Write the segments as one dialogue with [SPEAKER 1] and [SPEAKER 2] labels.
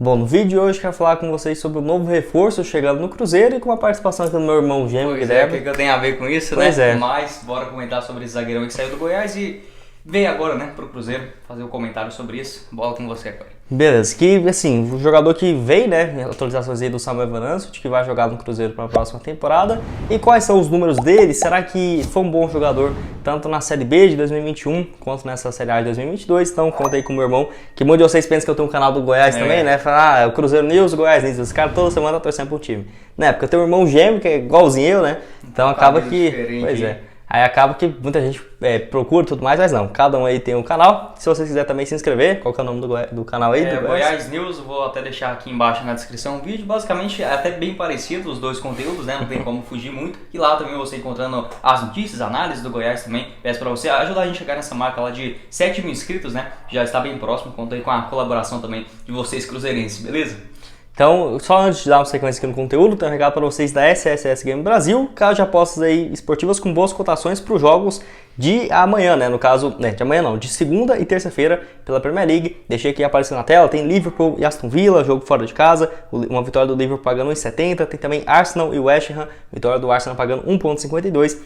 [SPEAKER 1] Bom, no vídeo de hoje eu quero falar com vocês sobre o novo reforço chegando no Cruzeiro e com a participação aqui do meu irmão gêmeo, Guilherme.
[SPEAKER 2] O que eu tenho a ver com isso,
[SPEAKER 1] Pois
[SPEAKER 2] né?
[SPEAKER 1] é.
[SPEAKER 2] Mas bora comentar sobre esse zagueirão que saiu do Goiás e veio agora, né, pro Cruzeiro, fazer um comentário sobre isso. Bola com você agora.
[SPEAKER 1] Beleza, que assim, o jogador que veio, né, atualizações aí do Samuel Venâncio, que vai jogar no Cruzeiro para a próxima temporada. E quais são os números dele? Será que foi um bom jogador tanto na Série B de 2021 quanto nessa Série A de 2022? Então conta aí com o meu irmão, que muitos de vocês pensam que eu tenho um canal do Goiás também, né? Fala, o Cruzeiro News, o Goiás News, os caras toda semana torcendo pro time. Né, porque eu tenho um irmão gêmeo que é igualzinho eu, né? Então acaba que... Pois é. Aí acaba que muita gente procura e tudo mais, mas não. Cada um aí tem um canal. Se você quiser também se inscrever, qual que é o nome do canal aí? Do
[SPEAKER 2] Goiás News, vou até deixar aqui embaixo na descrição o vídeo. Basicamente é até bem parecido os dois conteúdos, né? Não tem como fugir muito. E lá também você encontrando as notícias, análises do Goiás também. Peço pra você ajudar a gente a chegar nessa marca lá de 7 mil inscritos, né? Já está bem próximo. Conto aí com a colaboração também de vocês cruzeirenses, beleza?
[SPEAKER 1] Então, só antes de dar uma sequência aqui no conteúdo, tenho um recado para vocês da SSS Game Brasil, casa de apostas aí esportivas com boas cotações para os jogos de amanhã, né? No caso, de amanhã não, de segunda e terça-feira pela Premier League. Deixei aqui aparecer na tela, tem Liverpool e Aston Villa, jogo fora de casa, uma vitória do Liverpool pagando 1,70, tem também Arsenal e West Ham, vitória do Arsenal pagando 1,52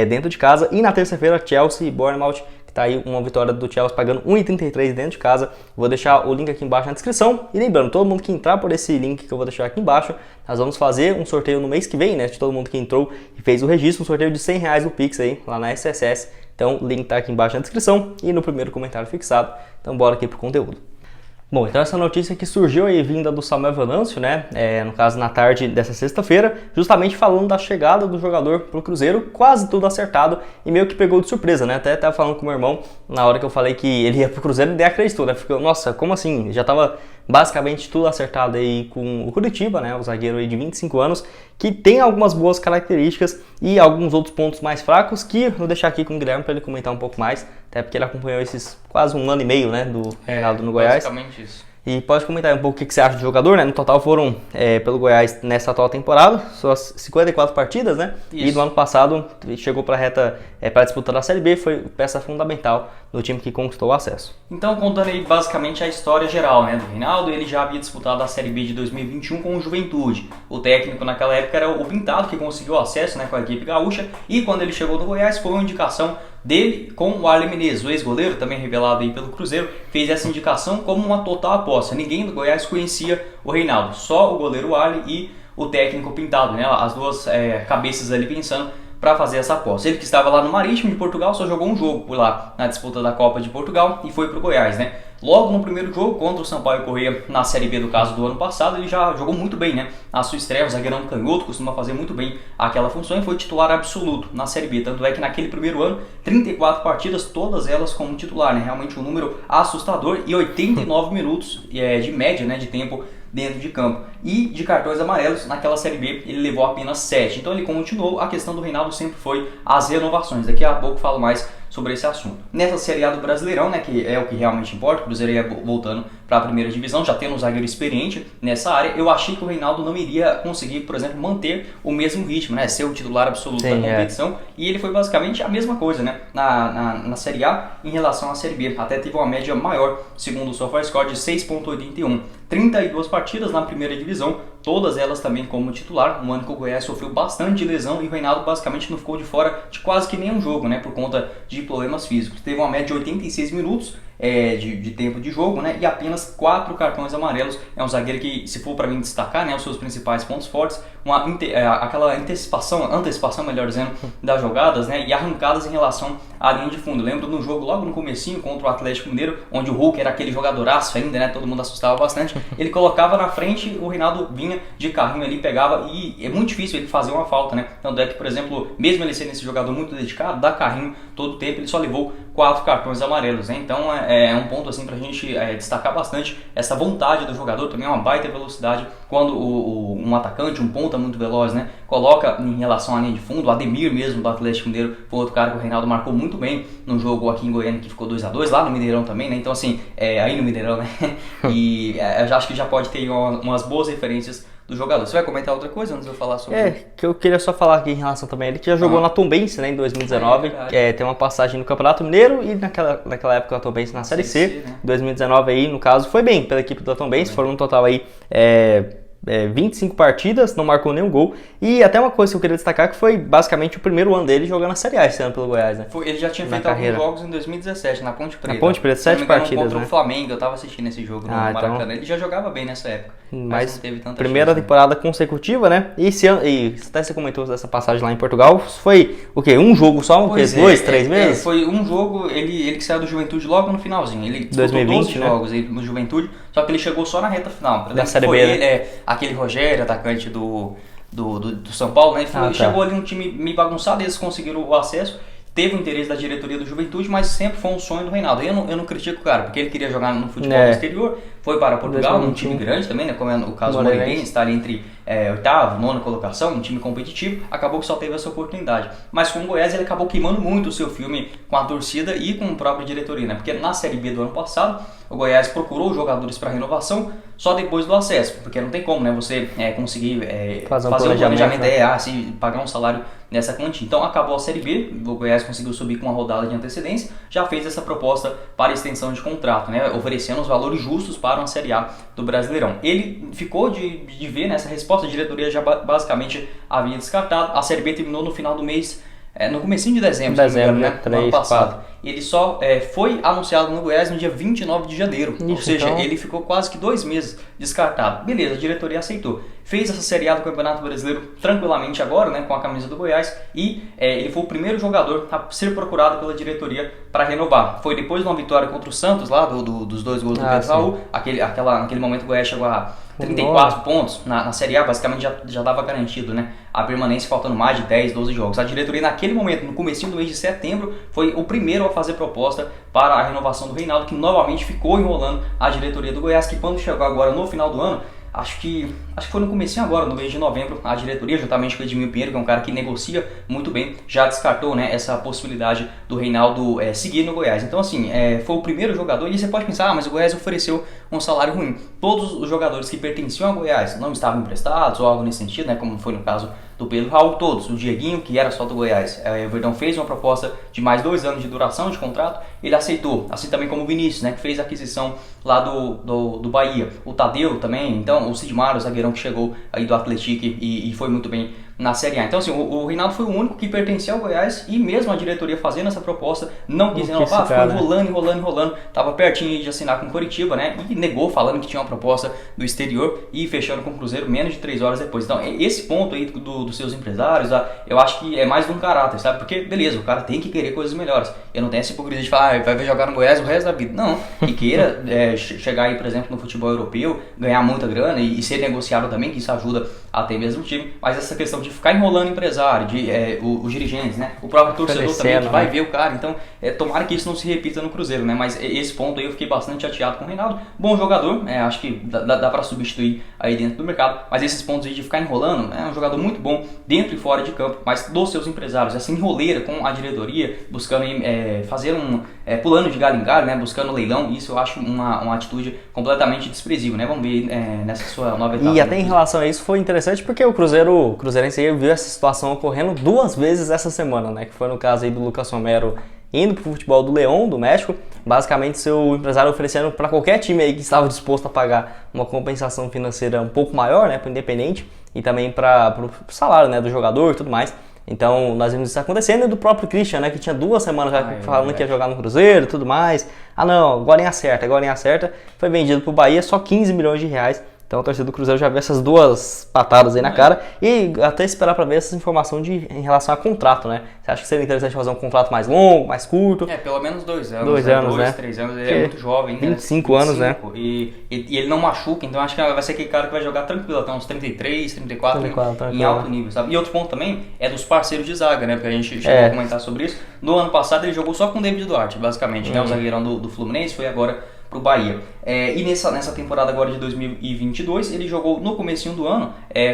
[SPEAKER 1] dentro de casa. E na terça-feira, Chelsea e Bournemouth, tá aí uma vitória do Chelsea pagando 1,33 dentro de casa. Vou deixar o link aqui embaixo na descrição. E lembrando, todo mundo que entrar por esse link que eu vou deixar aqui embaixo, nós vamos fazer um sorteio no mês que vem, né? De todo mundo que entrou e fez o registro, um sorteio de R$100 no Pix aí, lá na SSS. Então o link tá aqui embaixo na descrição e no primeiro comentário fixado. Então bora aqui pro conteúdo. Bom, então essa notícia que surgiu aí vinda do Samuel Venâncio, né, no caso na tarde dessa sexta-feira, justamente falando da chegada do jogador pro Cruzeiro, quase tudo acertado e meio que pegou de surpresa, né, até tava falando com meu irmão na hora que eu falei que ele ia pro Cruzeiro, ele nem acreditou, né, ficou, nossa, como assim? Já tava basicamente tudo acertado aí com o Curitiba, né, o zagueiro aí de 25 anos, que tem algumas boas características e alguns outros pontos mais fracos que eu vou deixar aqui com o Guilherme para ele comentar um pouco mais, até porque ele acompanhou esses quase um ano e meio, né, do Reinaldo no Goiás.
[SPEAKER 2] Basicamente isso.
[SPEAKER 1] E pode comentar um pouco o que você acha do jogador, né? No total foram, pelo Goiás, nessa atual temporada, só 54 partidas, né? Isso. E no ano passado chegou para a reta, para disputar a Série B, foi peça fundamental no time que conquistou o acesso.
[SPEAKER 2] Então, contando aí basicamente a história geral, né, do Reinaldo, ele já havia disputado a Série B de 2021 com o Juventude. O técnico naquela época era o Pintado, que conseguiu acesso, né, com a equipe gaúcha, e quando ele chegou no Goiás foi uma indicação dele com o Arlen Menezes, o ex-goleiro, também revelado aí pelo Cruzeiro, fez essa indicação como uma total aposta. Ninguém do Goiás conhecia o Reinaldo, só o goleiro Arlen e o técnico Pintado, né? As duas cabeças ali pensando para fazer essa aposta. Ele que estava lá no Marítimo de Portugal só jogou um jogo por lá na disputa da Copa de Portugal e foi pro Goiás, né? Logo no primeiro jogo contra o Sampaio Corrêa na Série B do caso do ano passado, ele já jogou muito bem, né? Na sua estreia, o zagueirão canhoto costuma fazer muito bem aquela função e foi titular absoluto na Série B. Tanto é que naquele primeiro ano, 34 partidas, todas elas como titular, né? Realmente um número assustador e 89 minutos de média, né, de tempo dentro de campo. E de cartões amarelos, naquela Série B ele levou apenas 7. Então ele continuou, a questão do Reinaldo sempre foi as renovações. Daqui a pouco falo mais sobre esse assunto. Nessa Série A do Brasileirão, né, que é o que realmente importa, o Cruzeiro ia voltando para a primeira divisão, já tendo um zagueiro experiente nessa área, eu achei que o Reinaldo não iria conseguir, por exemplo, manter o mesmo ritmo, né, ser o titular absoluto da competição, e ele foi basicamente a mesma coisa, né, na Série A em relação à Série B, até teve uma média maior, segundo o SofaScore, de 6,81. 32 partidas na primeira divisão, todas elas também como titular. Um ano que o Goiás sofreu bastante de lesão e o Reinaldo basicamente não ficou de fora de quase que nenhum jogo, né, por conta de problemas físicos. Teve uma média de 86 minutos de tempo de jogo, né, e apenas 4 cartões amarelos. É um zagueiro que, se for para mim destacar, né, os seus principais pontos fortes, aquela antecipação, melhor dizendo, das jogadas, né, e arrancadas em relação à linha de fundo. Lembro no jogo logo no comecinho contra o Atlético Mineiro, onde o Hulk era aquele jogadoraço ainda, né, todo mundo assustava bastante. Ele colocava na frente, o Reinaldo vinha de carrinho ali, pegava, e é muito difícil ele fazer uma falta, né. Tanto é que, por exemplo, mesmo ele sendo esse jogador muito dedicado, dá carrinho todo o tempo, ele só levou 4 cartões amarelos, né? Então é um ponto assim pra gente destacar bastante essa vontade do jogador, também é uma baita velocidade quando um atacante, um ponta muito veloz, né, coloca em relação à linha de fundo. O Ademir mesmo do Atlético Mineiro foi outro cara que o Reinaldo marcou muito bem no jogo aqui em Goiânia, que ficou 2-2, lá no Mineirão também, né? Então assim, aí no Mineirão, né? E eu já acho que já pode ter umas boas referências do jogador. Você vai comentar outra coisa antes de eu falar sobre
[SPEAKER 1] que eu queria só falar aqui em relação também, ele que já jogou na Tombense, né, em 2019, tem uma passagem no Campeonato Mineiro e naquela época a Tombense na Série C, né? 2019 aí, no caso, foi bem pela equipe da Tombense, foram um total aí 25 partidas, não marcou nenhum gol. E até uma coisa que eu queria destacar, que foi basicamente o primeiro ano dele jogando na Série A esse ano pelo Goiás, né?
[SPEAKER 2] Ele já tinha feito alguns jogos em 2017, na Ponte Preta.
[SPEAKER 1] Na Ponte Preta, 7 partidas,
[SPEAKER 2] contra
[SPEAKER 1] né?
[SPEAKER 2] o Flamengo, eu tava assistindo esse jogo no Maracanã. Então... Ele já jogava bem nessa época, mas não teve tanta
[SPEAKER 1] primeira
[SPEAKER 2] chance,
[SPEAKER 1] temporada consecutiva, né? E esse ano, e até você comentou dessa passagem lá em Portugal, foi o quê? Um jogo só? O quê? 2, 3 meses?
[SPEAKER 2] Foi um jogo, ele que saiu do Juventude logo no finalzinho. Ele disputou
[SPEAKER 1] 2020,
[SPEAKER 2] 12 jogos aí no Juventude, só que ele chegou só na reta final.
[SPEAKER 1] Da Série B,
[SPEAKER 2] ele, aquele Rogério, atacante do São Paulo, né? Ele chegou ali um time meio bagunçado, eles conseguiram o acesso. Teve o interesse da diretoria do Juventude, mas sempre foi um sonho do Reinaldo. Eu não critico o cara, porque ele queria jogar no futebol do exterior, foi para Portugal, num time grande também, né? Como é o caso do Moreirense, está ali entre oitava, nona colocação, um time competitivo, acabou que só teve essa oportunidade. Mas com o Goiás ele acabou queimando muito o seu filme com a torcida e com a própria diretoria, né? Porque na Série B do ano passado, o Goiás procurou jogadores para renovação só depois do acesso, porque não tem como, né? Você conseguir fazer um planejamento, assim, pagar um salário nessa quantia. Então acabou a Série B, o Goiás conseguiu subir com uma rodada de antecedência, já fez essa proposta para extensão de contrato, né? Oferecendo os valores justos para uma Série A do Brasileirão. Ele ficou de ver nessa resposta, a diretoria já basicamente havia descartado. A Série B terminou no final do mês, no comecinho de dezembro,
[SPEAKER 1] né?
[SPEAKER 2] No ano passado. Ele só foi anunciado no Goiás no dia 29 de janeiro. Ou seja, então... ele ficou quase que 2 meses descartado. Beleza, a diretoria aceitou. Fez essa Série A do Campeonato Brasileiro tranquilamente agora, né, com a camisa do Goiás. E ele foi o primeiro jogador a ser procurado pela diretoria para renovar. Foi depois de uma vitória contra o Santos, lá dos 2 gols do Pedro Raul. Naquele momento o Goiás chegou a 34 pontos na Série A, basicamente já dava garantido, né, a permanência, faltando mais de 10, 12 jogos. A diretoria naquele momento, no comecinho do mês de setembro, foi o primeiro a fazer proposta para a renovação do Reinaldo, que novamente ficou enrolando a diretoria do Goiás, que quando chegou agora no final do ano, acho que foi no comecinho agora, no mês de novembro, a diretoria, juntamente com o Edmil Pinheiro, que é um cara que negocia muito bem, já descartou, né, essa possibilidade do Reinaldo seguir no Goiás. Então, assim, foi o primeiro jogador, e você pode pensar, mas o Goiás ofereceu um salário ruim. Todos os jogadores que pertenciam ao Goiás não estavam emprestados ou algo nesse sentido, né, como foi no caso do Pedro Raul, todos. O Dieguinho, que era só do Goiás, o Verdão fez uma proposta de mais 2 anos de duração de contrato, ele aceitou, assim também como o Vinícius, né, que fez a aquisição lá do Bahia. O Tadeu também, então o Sidmar, o zagueirão que chegou aí do Atlético e foi muito bem na Série A. Então, assim, o Reinaldo foi o único que pertencia ao Goiás e mesmo a diretoria fazendo essa proposta, não quis renovar, ficou enrolando, tava pertinho de assinar com o Coritiba, né, e negou, falando que tinha uma proposta do exterior e fechando com o Cruzeiro menos de 3 horas depois. Então, esse ponto aí dos seus empresários, eu acho que é mais de um caráter, sabe? Porque, beleza, o cara tem que querer coisas melhores. Eu não tenho essa hipocrisia de falar, vai jogar no Goiás o resto da vida. Não, que queira chegar aí, por exemplo, no futebol europeu, ganhar muita grana e ser negociado também, que isso ajuda a ter mesmo time, mas essa questão de ficar enrolando o empresário, os dirigentes, né? O próprio torcedor também que vai ver o cara. Então, tomara que isso não se repita no Cruzeiro, né? Mas esse ponto aí eu fiquei bastante chateado com o Reinaldo. Bom jogador, acho que dá para substituir aí dentro do mercado, mas esses pontos aí de ficar enrolando, é um jogador muito bom dentro e fora de campo, mas dos seus empresários, essa enroleira com a diretoria, buscando fazer pulando de galho em galho, né? Buscando leilão, isso eu acho uma atitude completamente desprezível, né? Vamos ver nessa sua nova etapa.
[SPEAKER 1] E até em relação a isso foi interessante porque o Cruzeirense viu essa situação ocorrendo 2 vezes essa semana, né? Que foi no caso aí do Lucas Romero indo pro futebol do León, do México, basicamente seu empresário oferecendo para qualquer time aí que estava disposto a pagar uma compensação financeira um pouco maior, né, para o Independente e também para o salário, né, do jogador e tudo mais. Então nós vimos isso acontecendo, e do próprio Christian, né, que tinha 2 semanas já falando que ia jogar no Cruzeiro e tudo mais. Ah não, agora em acerta, foi vendido pro Bahia só 15 milhões de reais. Então a torcida do Cruzeiro já viu essas 2 patadas aí na cara e até esperar para ver essa informação em relação a contrato, né? Você acha que seria interessante fazer um contrato mais longo, mais curto?
[SPEAKER 2] Pelo menos 2 anos.
[SPEAKER 1] 2 anos, né?
[SPEAKER 2] 3 anos, ele é muito jovem.
[SPEAKER 1] 25 anos, né?
[SPEAKER 2] E ele não machuca, então acho que vai ser aquele cara que vai jogar tranquilo, até uns 33, 34 em alto nível, sabe? E outro ponto também é dos parceiros de zaga, né? Porque a gente chegou a comentar sobre isso. No ano passado ele jogou só com o David Duarte, basicamente, né? O zagueirão do Fluminense foi agora pro Bahia. E nessa temporada agora de 2022, ele jogou no comecinho do ano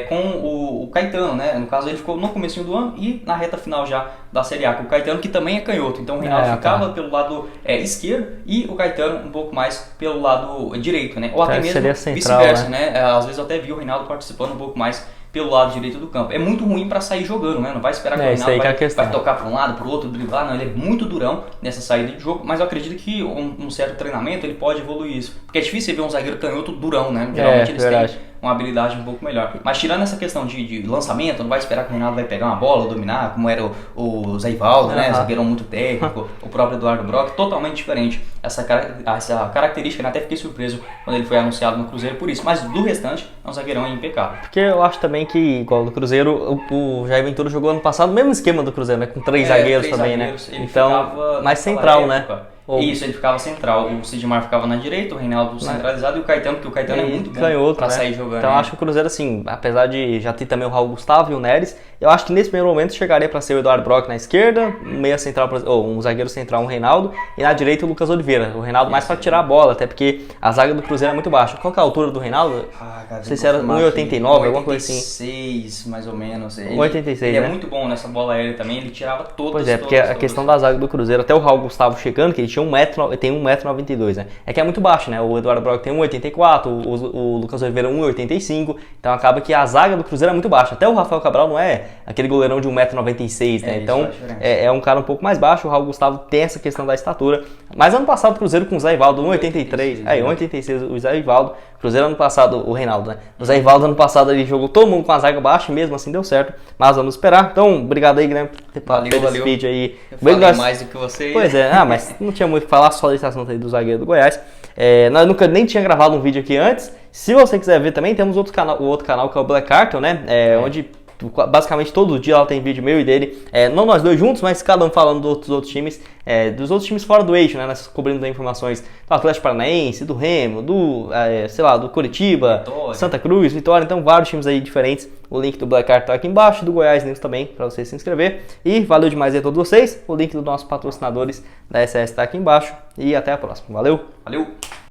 [SPEAKER 2] com o Caetano, né? No caso, ele ficou no comecinho do ano e na reta final já da Série A, com o Caetano, que também é canhoto. Então o Reinaldo ficava pelo lado esquerdo e o Caetano um pouco mais pelo lado direito, né? Ou até mesmo vice-versa, né? Às vezes eu até vi o Reinaldo participando um pouco mais pelo lado direito do campo. É muito ruim para sair jogando, né? Não vai esperar que o Reinaldo vai tocar para um lado, para o outro, driblar. Não, ele é muito durão nessa saída de jogo, mas eu acredito que um certo treinamento ele pode evoluir isso. Porque é difícil ver um zagueiro canhoto durão, né? Geralmente eles têm uma habilidade um pouco melhor. Mas tirando essa questão de lançamento, não vai esperar que o Reinaldo vai pegar uma bola ou dominar, como era o Zé Ivaldo, né? Zagueirão muito técnico, o próprio Eduardo Brock, totalmente diferente. Essa característica, né? Até fiquei surpreso quando ele foi anunciado no Cruzeiro por isso. Mas do restante, é um zagueirão impecável.
[SPEAKER 1] Porque eu acho também que, igual no Cruzeiro, o Jair Ventura jogou ano passado, o mesmo esquema do Cruzeiro, né? Com três zagueiros também, né? Então, mais central, né?
[SPEAKER 2] Isso, ele ficava central. O Sidmar ficava na direita, o Reinaldo centralizado e o Caetano, porque o Caetano é muito bom pra sair jogando.
[SPEAKER 1] Então eu acho que o Cruzeiro, assim, apesar de já ter também o Raul Gustavo e o Neres, eu acho que nesse primeiro momento chegaria para ser o Eduardo Brock na esquerda, meia central, um zagueiro central, um Reinaldo, e na direita o Lucas Oliveira. O Reinaldo mais para tirar a bola, até porque a zaga do Cruzeiro é muito baixa. Qual que é a altura do Reinaldo?
[SPEAKER 2] Cara,
[SPEAKER 1] não sei se era 1,89, alguma coisa assim.
[SPEAKER 2] 1,86 mais ou menos.
[SPEAKER 1] 1,86,
[SPEAKER 2] ele é muito bom nessa bola aérea também, ele tirava todas.
[SPEAKER 1] Pois é, porque a questão da zaga do Cruzeiro, até o Raul Gustavo chegando, que ele tinha 1,92m, né? É que é muito baixo, né? O Eduardo Brock tem 1,84m, o Lucas Oliveira 1,85m, então acaba que a zaga do Cruzeiro é muito baixa. Até o Rafael Cabral não é aquele goleirão de 1,96m, né? Então é um cara um pouco mais baixo. O Raul Gustavo tem essa questão da estatura. Mas ano passado o Cruzeiro com o Zé Ivaldo 1,83m, 1,86m o Zé Ivaldo. Cruzeiro ano passado, o Reinaldo, né? O Zé Ivaldo ano passado ele jogou todo mundo com a zaga baixa, mesmo assim deu certo. Mas vamos esperar. Então, obrigado aí, Guilherme, por ter feito esse vídeo aí.
[SPEAKER 2] Eu falei mais do que você.
[SPEAKER 1] Pois é, mas não tinha muito o que falar, só desse assunto aí do zagueiro do Goiás. Nós nunca nem tinha gravado um vídeo aqui antes. Se você quiser ver também, temos o outro canal que é o Black Cartel, né? Onde basicamente todo dia ela tem vídeo meu e dele, não nós dois juntos, mas cada um falando dos outros times fora do eixo, né, nós cobrindo informações do Atlético Paranaense, do Remo, do Coritiba, Vitória. Santa Cruz, Vitória, então vários times aí diferentes. O link do Black Card tá aqui embaixo, do Goiás News também, para você se inscrever. E valeu demais a todos vocês, o link dos nossos patrocinadores da SS tá aqui embaixo e até a próxima. Valeu!